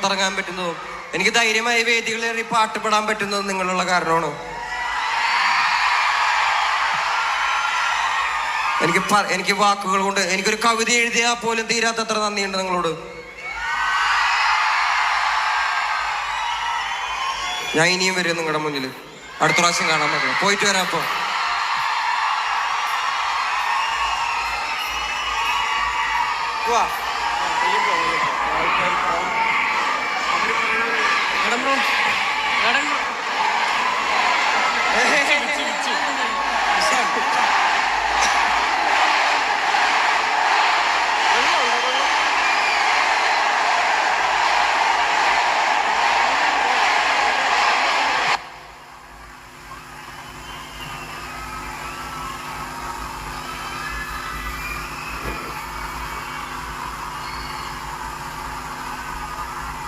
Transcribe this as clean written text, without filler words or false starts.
ഇറങ്ങാൻ പറ്റുന്നതും എനിക്ക് ധൈര്യമായി വേദികളിൽ പാട്ട് പാടാൻ പറ്റുന്നതും നിങ്ങളുള്ള കാരണമാണ്. എനിക്ക് വാക്കുകൾ കൊണ്ട് എനിക്കൊരു കവിത എഴുതിയാൽ പോലും തീരാത്തത്ര നന്ദിയുണ്ട് നിങ്ങളോട്. ഞാൻ ഇനിയും വരും നിങ്ങളുടെ മുന്നിൽ. അടുത്ത പ്രാവശ്യം കാണാൻ പറ്റില്ല. പോയിട്ട് വരാം. അപ്പോൾ നടന്നു